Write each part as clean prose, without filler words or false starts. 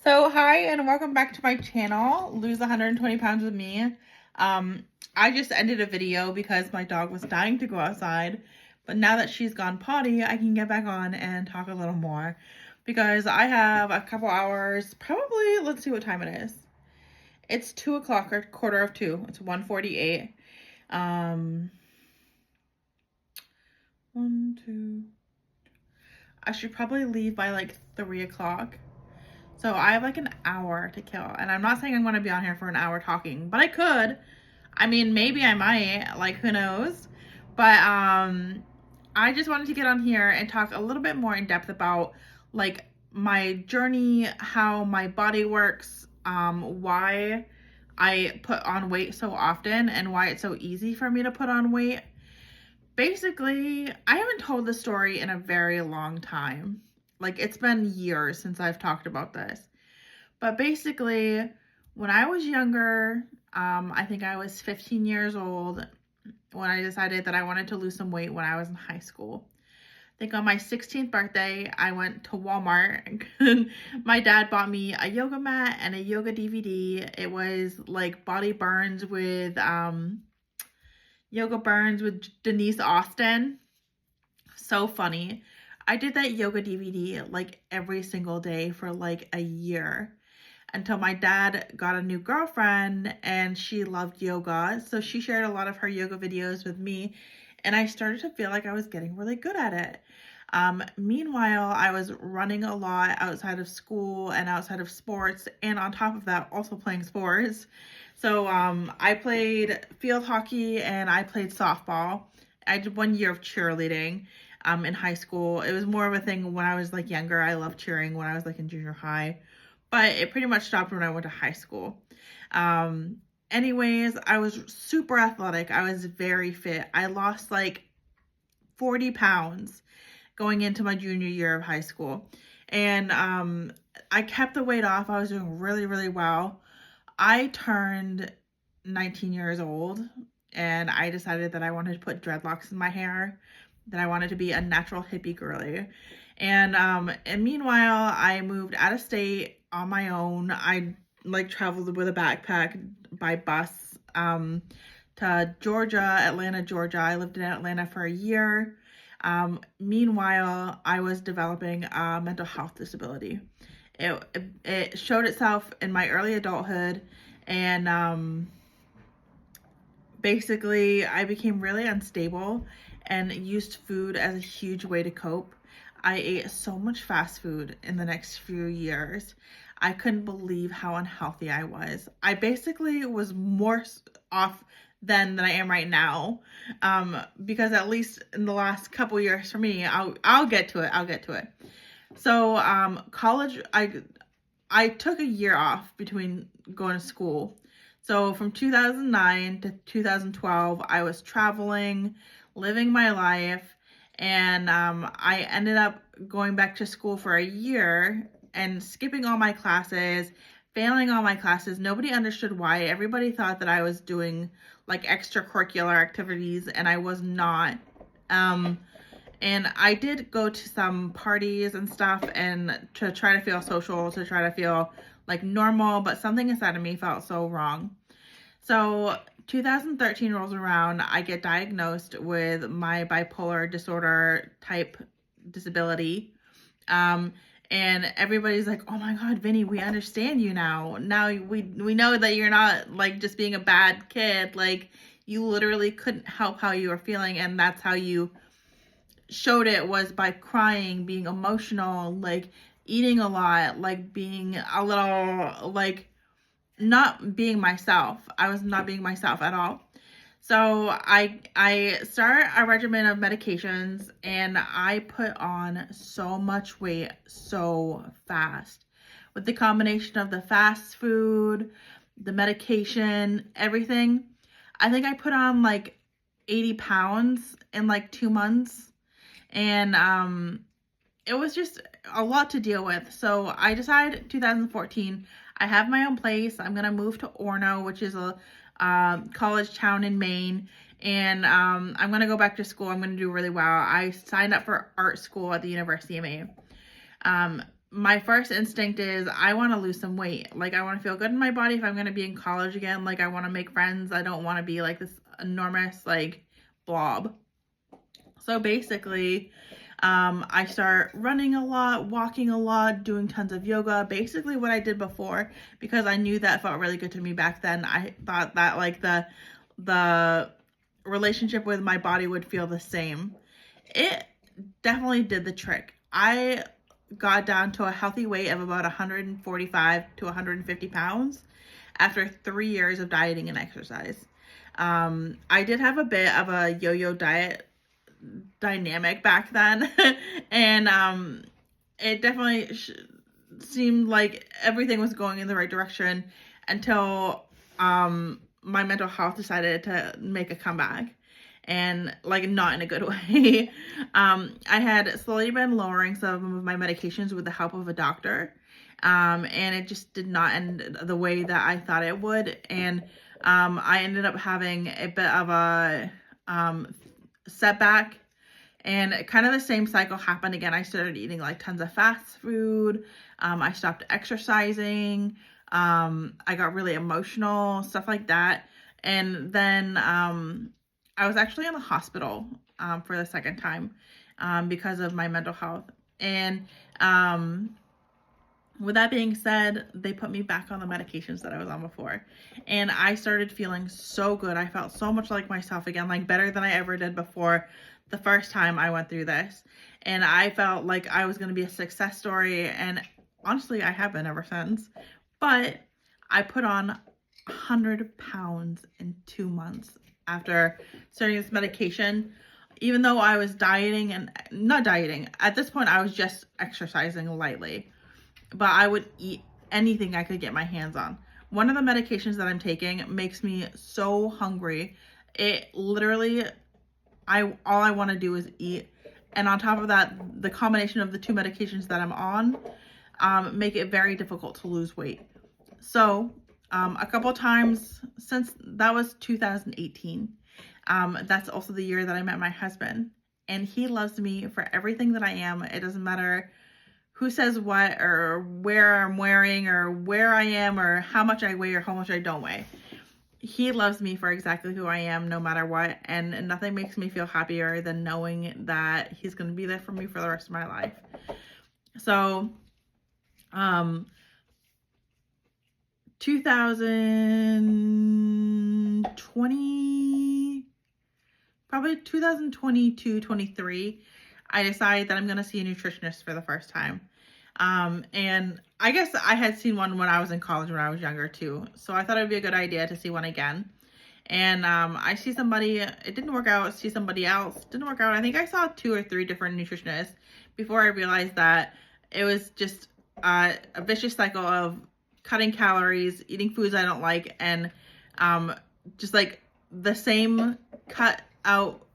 So hi and welcome back to my channel, Lose 120 Pounds with me. I just ended a video because my dog was dying to go outside, but now that she's gone potty, I can get back on and talk a little more because I have a couple hours, probably, let's see what time it is. It's 2 o'clock or quarter of 2. It's 1:48. Um, 1, 2. I should probably leave by like 3 o'clock. So I have like an hour to kill. And I'm not saying I'm going to be on here for an hour talking, but I could. I mean, maybe I might, like who knows. But I just wanted to get on here and talk a little bit more in depth about like my journey, how my body works, why I put on weight so often and why it's so easy for me to put on weight. Basically, I haven't told this story in a very long time. Like it's been years since I've talked about this. But basically, when I was younger, I think I was 15 years old when I decided that I wanted to lose some weight when I was in high school. I think on my 16th birthday, I went to Walmart. My dad bought me a yoga mat and a yoga DVD. It was like Yoga Burns with Denise Austin. So funny. I did that yoga DVD like every single day for like a year until my dad got a new girlfriend and she loved yoga. So she shared a lot of her yoga videos with me and I started to feel like I was getting really good at it. Meanwhile, I was running a lot outside of school and outside of sports, and on top of that, also playing sports. So I played field hockey and I played softball. I did 1 year of cheerleading in high school. It was more of a thing when I was like younger. I loved cheering when I was like in junior high, but it pretty much stopped when I went to high school. Um, Anyways, I was super athletic. I was very fit. I lost like 40 pounds going into my junior year of high school. And I kept the weight off. I was doing really, really well. I turned 19 years old and I decided that I wanted to put dreadlocks in my hair, that I wanted to be a natural hippie girly. And meanwhile, I moved out of state on my own. I like traveled with a backpack by bus to Georgia, Atlanta, Georgia. I lived in Atlanta for a year. Meanwhile, I was developing a mental health disability. It showed itself in my early adulthood, and basically I became really unstable and used food as a huge way to cope. I ate so much fast food in the next few years. I couldn't believe how unhealthy I was. I basically was more off then than I am right now. Because at least in the last couple years for me, I'll get to it. I'll get to it. So college, I took a year off between going to school. So from 2009 to 2012, I was traveling, living my life, and I ended up going back to school for a year and skipping all my classes, failing all my classes. Nobody understood why. Everybody thought that I was doing like extracurricular activities, and I was not. And I did go to some parties and stuff and to try to feel social, to try to feel like normal, but something inside of me felt so wrong. So 2013 rolls around, I get diagnosed with my bipolar disorder type disability. Um, and everybody's like, "Oh my God, Vinny, we understand you now. Now we know that you're not like just being a bad kid. Like you literally couldn't help how you were feeling, and that's how you showed it was by crying, being emotional, like eating a lot, like being a little like not being myself. I was not being myself at all. So I started a regimen of medications and I put on so much weight so fast. With the combination of the fast food, the medication, everything, I think I put on like 80 pounds in like 2 months. And it was just a lot to deal with. So I decided 2014, I have my own place. I'm going to move to Orono, which is a college town in Maine. And I'm going to go back to school. I'm going to do really well. I signed up for art school at the University of Maine. my first instinct is I want to lose some weight. Like, I want to feel good in my body if I'm going to be in college again. Like, I want to make friends. I don't want to be like this enormous like blob. So basically, I start running a lot, walking a lot, doing tons of yoga, basically what I did before, because I knew that felt really good to me back then. I thought that like the relationship with my body would feel the same. It definitely did the trick. I got down to a healthy weight of about 145 to 150 pounds after 3 years of dieting and exercise. I did have a bit of a yo-yo diet dynamic back then. And it definitely seemed like everything was going in the right direction until my mental health decided to make a comeback, and like not in a good way. I had slowly been lowering some of my medications with the help of a doctor, and it just did not end the way that I thought it would. And I ended up having a bit of a setback, and kind of the same cycle happened again. I started eating like tons of fast food. I stopped exercising. I got really emotional, stuff like that. And then I was actually in the hospital for the second time because of my mental health. And with that being said, they put me back on the medications that I was on before. And I started feeling so good. I felt so much like myself again, like better than I ever did before the first time I went through this. And I felt like I was going to be a success story. And honestly, I have been ever since. But I put on 100 pounds in 2 months after starting this medication. Even though I was dieting, and not dieting, at this point I was just exercising lightly. But I would eat anything I could get my hands on. One of the medications that I'm taking makes me so hungry. It literally, all I want to do is eat. And on top of that, the combination of the two medications that I'm on make it very difficult to lose weight. So a couple times since, that was 2018. That's also the year that I met my husband. And he loves me for everything that I am. It doesn't matter who says what, or where I'm wearing, or where I am, or how much I weigh, or how much I don't weigh. He loves me for exactly who I am, no matter what. And nothing makes me feel happier than knowing that he's going to be there for me for the rest of my life. So, 2020, probably 2022, 23, I decided that I'm going to see a nutritionist for the first time. And I guess I had seen one when I was in college when I was younger too. So I thought it would be a good idea to see one again. And I see somebody, it didn't work out. See somebody else, didn't work out. I think I saw 2 or 3 different nutritionists before I realized that it was just a vicious cycle of cutting calories, eating foods I don't like, and just like the same cut out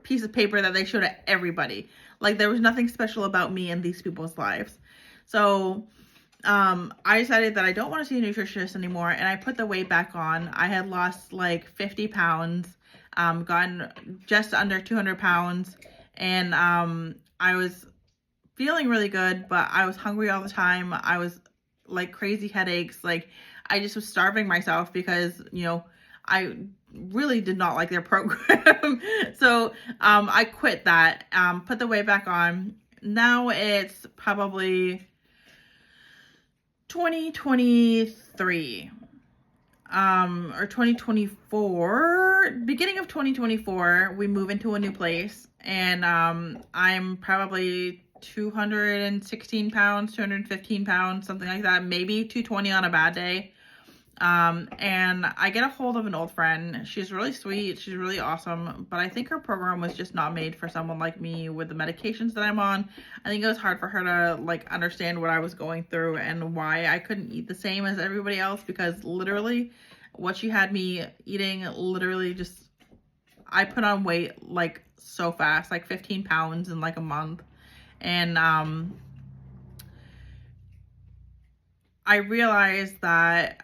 piece of paper that they showed at everybody. Like, there was nothing special about me in these people's lives. So I decided that I don't want to see a nutritionist anymore, and I put the weight back on. I had lost like 50 pounds, gotten just under 200 pounds, and I was feeling really good, but I was hungry all the time. I was like crazy headaches. Like, I just was starving myself because, you know, I really did not like their program. So I quit that, put the weight back on. Now it's probably 2023 or 2024, beginning of 2024. We move into a new place, and I'm probably 216 pounds, 215 pounds, something like that, maybe 220 on a bad day. And I get a hold of an old friend. She's really sweet. She's really awesome. But I think her program was just not made for someone like me with the medications that I'm on. I think it was hard for her to like understand what I was going through and why I couldn't eat the same as everybody else, because literally what she had me eating, literally just, I put on weight like so fast, like 15 pounds in like a month. And, I realized that,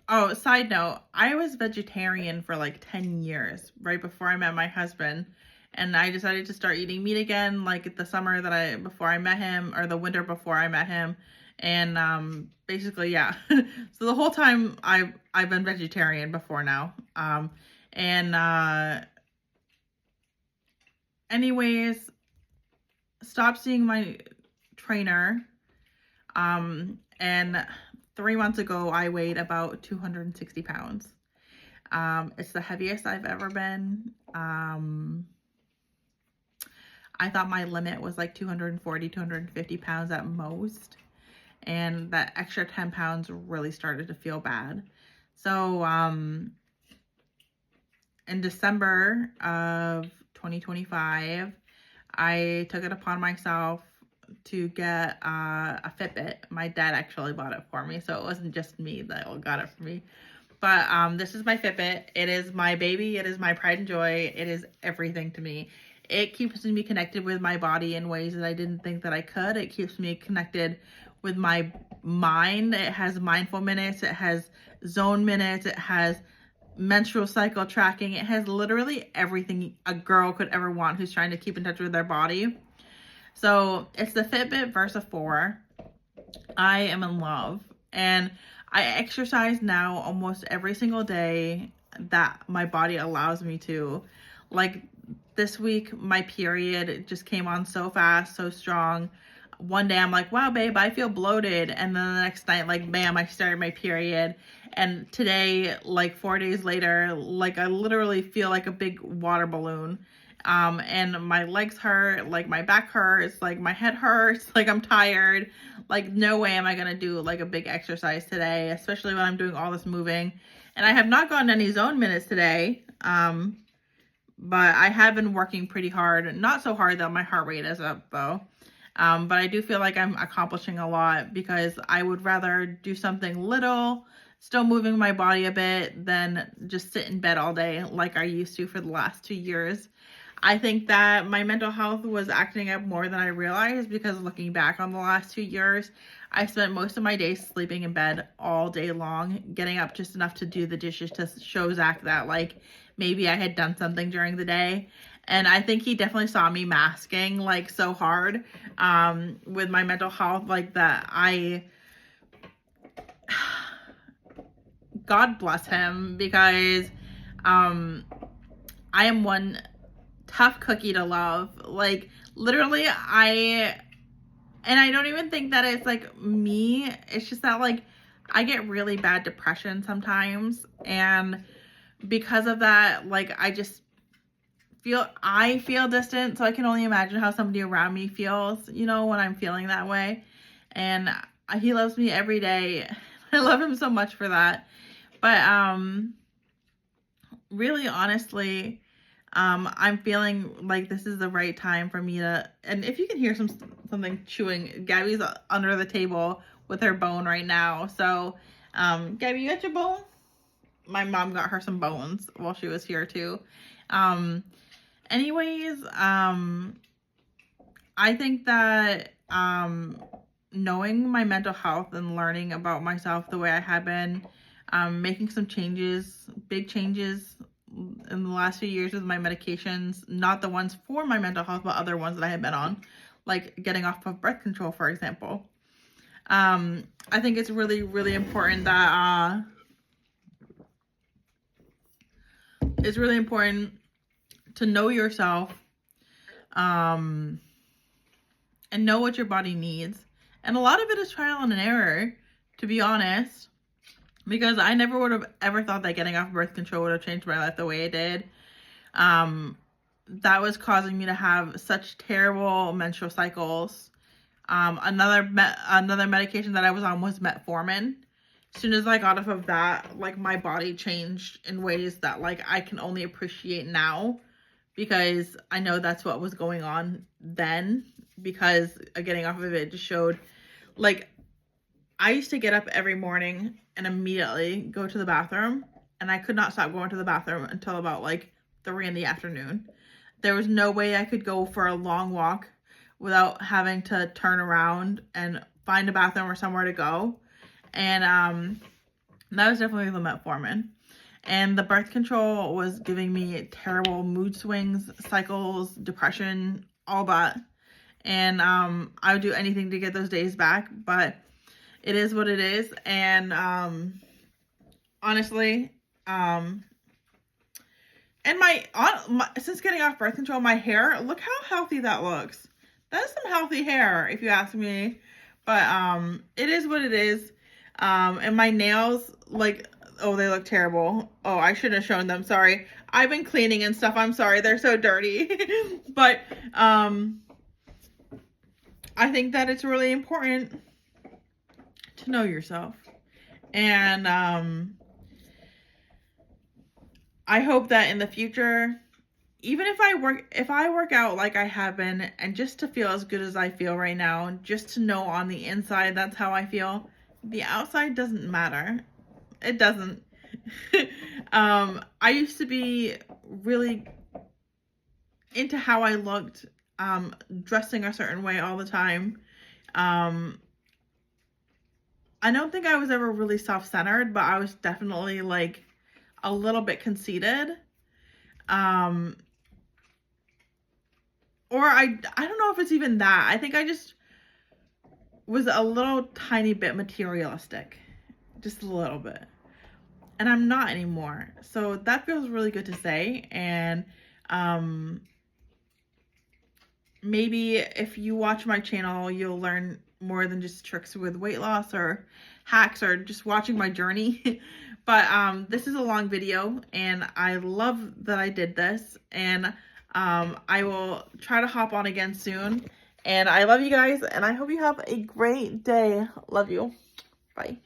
oh, side note, I was vegetarian for like 10 years right before I met my husband. and I decided to start eating meat again, like the summer before I met him, or the winter before I met him. And basically, yeah. So the whole time I've been vegetarian before now. And anyways, stopped seeing my trainer. And 3 months ago I weighed about 260 pounds. It's the heaviest I've ever been. I thought my limit was like 240, 250 pounds at most. And that extra 10 pounds really started to feel bad. So, in December of 2025, I took it upon myself to get a Fitbit. My dad actually bought it for me, so it wasn't just me that got it for me. But this is my Fitbit. It is my baby. It is my pride and joy. It is everything to me. It keeps me connected with my body in ways that I didn't think that I could. It keeps me connected with my mind. It has mindful minutes. It has zone minutes. It has menstrual cycle tracking. It has literally everything a girl could ever want who's trying to keep in touch with their body. So it's the Fitbit Versa 4. I am in love, and I exercise now almost every single day that my body allows me to. Like this week, my period just came on so fast, so strong. One day I'm like, wow, babe, I feel bloated. And then the next night, like, bam, I started my period. And today, like 4 days later, like I literally feel like a big water balloon. And my legs hurt, like my back hurts, like my head hurts, like I'm tired. Like no way am I gonna do like a big exercise today, especially when I'm doing all this moving. And I have not gotten any zone minutes today. But I have been working pretty hard. Not so hard that my heart rate is up though. But I do feel like I'm accomplishing a lot because I would rather do something little, still moving my body a bit, than just sit in bed all day like I used to for the last 2 years. I think that my mental health was acting up more than I realized because looking back on the last 2 years, I spent most of my days sleeping in bed all day long, getting up just enough to do the dishes to show Zach that like maybe I had done something during the day. And I think he definitely saw me masking like so hard with my mental health, like that God bless him, because I am one tough cookie to love. Like literally I don't even think that it's like me. It's just that like I get really bad depression sometimes, and because of that, like I feel distant, so I can only imagine how somebody around me feels, you know, when I'm feeling that way. And he loves me every day. I love him so much for that. But really honestly, I'm feeling like this is the right time for me to, and if you can hear something chewing, Gabby's under the table with her bone right now. So, Gabby, you got your bone? My mom got her some bones while she was here too. Anyways, I think that, knowing my mental health and learning about myself the way I have been, making some changes, big changes in the last few years with my medications, not the ones for my mental health, but other ones that I have been on, like getting off of birth control, for example. I think it's really, really important that, it's really important to know yourself, and know what your body needs. And a lot of it is trial and error, to be honest, because I never would have ever thought that getting off birth control would have changed my life the way it did. That was causing me to have such terrible menstrual cycles. Another medication that I was on was metformin. As soon as I got off of that, like my body changed in ways that like I can only appreciate now, because I know that's what was going on then, because getting off of it just showed, like, I used to get up every morning and immediately go to the bathroom, and I could not stop going to the bathroom until about like 3 in the afternoon. There was no way I could go for a long walk without having to turn around and find a bathroom or somewhere to go. And that was definitely the metformin. and the birth control was giving me terrible mood swings, cycles, depression, all that. And I would do anything to get those days back, but it is what it is. And honestly, and since getting off birth control, my hair, look how healthy that looks. That is some healthy hair, if you ask me. But it is what it is. And my nails, like, oh, they look terrible. Oh, I shouldn't have shown them. Sorry. I've been cleaning and stuff. I'm sorry. They're so dirty. But I think that it's really important to know yourself. And I hope that in the future, even if I work out like I have been, and just to feel as good as I feel right now, just to know on the inside that's how I feel, the outside doesn't matter. It doesn't. I used to be really into how I looked, dressing a certain way all the time. I don't think I was ever really self-centered, but I was definitely like a little bit conceited. Or I don't know if it's even that. I think I just was a little tiny bit materialistic. Just a little bit. And I'm not anymore. So that feels really good to say. And maybe if you watch my channel, you'll learn more than just tricks with weight loss or hacks or just watching my journey. But this is a long video, and I love that I did this. And I will try to hop on again soon. And I love you guys, and I hope you have a great day. Love you. Bye.